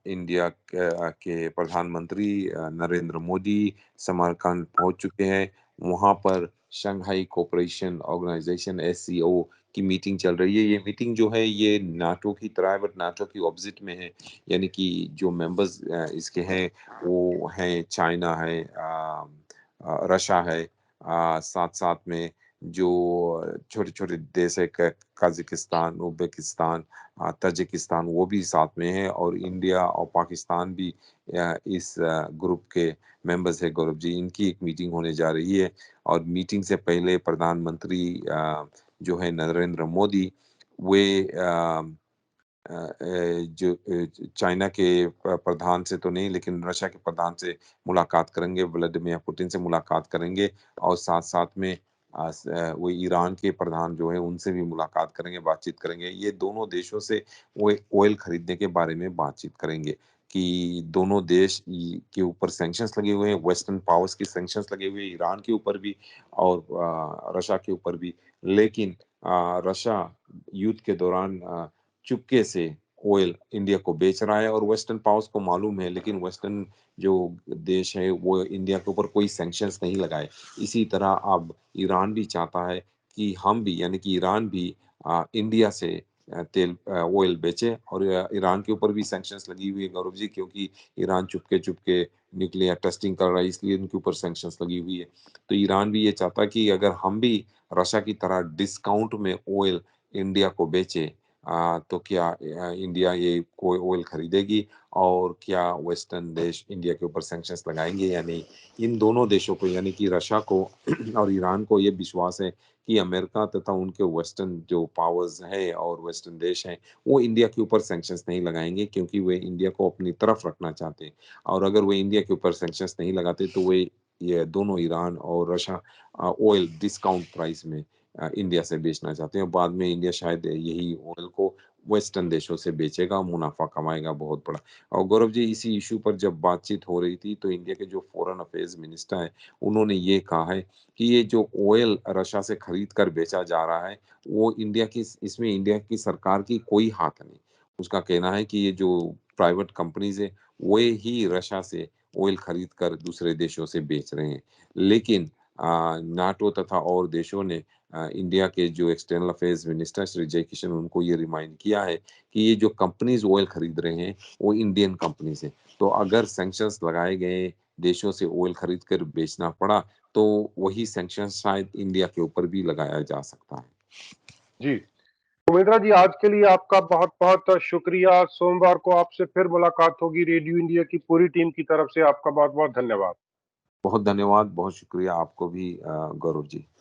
इंडिया के प्रधानमंत्री नरेंद्र मोदी समरकंद पहुंच चुके हैं। वहां पर शंघाई कोऑपरेशन ऑर्गेनाइजेशन एससीओ की मीटिंग चल रही है। ये मीटिंग जो है ये नाटो की तरह है, बट नाटो की ऑपोजिट में है। यानी कि जो मेंबर्स इसके हैं वो हैं, चाइना है, रशिया है, साथ साथ में जो छोटे-छोटे देश है, कजाकिस्तान, उज़्बेकिस्तान, ताजिकिस्तान, वो भी साथ में है और इंडिया और पाकिस्तान भी इस ग्रुप के मेंबर्स है गौरव जी। इनकी एक मीटिंग होने जा रही है और मीटिंग से पहले प्रधानमंत्री जो है नरेंद्र मोदी, वे जो चाइना के प्रधान से तो नहीं, लेकिन रशिया के प्रधान से मुलाकात करेंगे, व्लादिमीर पुतिन से मुलाकात करेंगे और साथ-साथ में वो ईरान के प्रधान जो है उनसे भी मुलाकात करेंगे, बातचीत करेंगे। ये दोनों देशों से वो ऑयल खरीदने के बारे में बातचीत करेंगे कि दोनों देश के ऊपर सैंक्शंस लगे हुए हैं, वेस्टर्न पावर्स के सैंक्शंस लगे हुए हैं, ईरान के ऊपर भी और रशिया के ऊपर भी। लेकिन रशिया युद्ध के दौरान चुपके से ऑयल इंडिया को बेच रहा है और वेस्टर्न पावर्स को मालूम है, लेकिन वेस्टर्न जो देश है वो इंडिया के ऊपर कोई सैंक्शंस नहीं लगाए। इसी तरह अब ईरान भी चाहता है कि हम भी, यानी कि ईरान भी इंडिया से ऑयल बेचे और ईरान के ऊपर भी सैंक्शंस लगी हुई है गौरव जी, क्योंकि ईरान चुपके-चुपके न्यूक्लियर टेस्टिंग कर रहा है, इसलिए उनके ऊपर सैंक्शंस लगी हुई है। तो ईरान भी ये चाहता है कि अगर हम भी रशिया की तरह डिस्काउंट में ऑयल इंडिया को बेचे, तो क्या इंडिया ये कोई ऑयल खरीदेगी और क्या वेस्टर्न देश इंडिया के ऊपर सैंक्शंस लगाएंगे या नहीं। इन दोनों देशों को, यानी कि रशिया को और ईरान को ये विश्वास है कि अमेरिका तथा उनके वेस्टर्न जो पावर्स है और वेस्टर्न देश हैं वो इंडिया के ऊपर सैंक्शंस नहीं लगाएंगे, क्योंकि वे इंडिया को अपनी तरफ रखना चाहते हैं। और अगर वे इंडिया के ऊपर सैंक्शंस नहीं लगाते तो वे, ये दोनों ईरान और रशिया, ऑयल डिस्काउंट प्राइस में इंडिया से बेचना चाहते हैं। बाद में इंडिया शायद यही ऑयल को वेस्टर्न देशों से बेचेगा, मुनाफा कमाएगा बहुत बड़ा। और गौरव जी, इसी इशू पर जब बातचीत हो रही थी तो इंडिया के जो फॉरेन अफेयर्स मिनिस्टर है उन्होंने ये कहा है कि ये जो ऑयल रशिया से खरीद कर बेचा जा रहा है वो इंडिया की, इसमें इंडिया की सरकार की कोई हाथ नहीं। उसका कहना है कि ये जो प्राइवेट कंपनीज है वो ही रशिया से ऑयल खरीद कर दूसरे देशों से बेच रहे हैं। लेकिन नाटो तथा और देशों ने इंडिया के जो external affairs minister Shri Jaikishan, उनको ये रिमाइंड किया है कि ये जो कंपनीज ऑयल खरीद रहे हैं वो इंडियन कंपनीज हैं। तो अगर सैंक्शंस लगाए गए, देशों से ऑयल खरीद कर बेचना पड़ा, तो वही सैंक्शंस शायद इंडिया के ऊपर भी लगाया जा सकता है। जी, उमेंद्रा जी, आज के लिए आपका बहुत-बहुत शुक्रिया। सोमवार को आपसे फिर मुलाकात होगी। रेडियो इंडिया की पूरी टीम की तरफ से आपका बहुत-बहुत धन्यवाद। बहुत धन्यवाद, बहुत शुक्रिया आपको भी गौरव जी।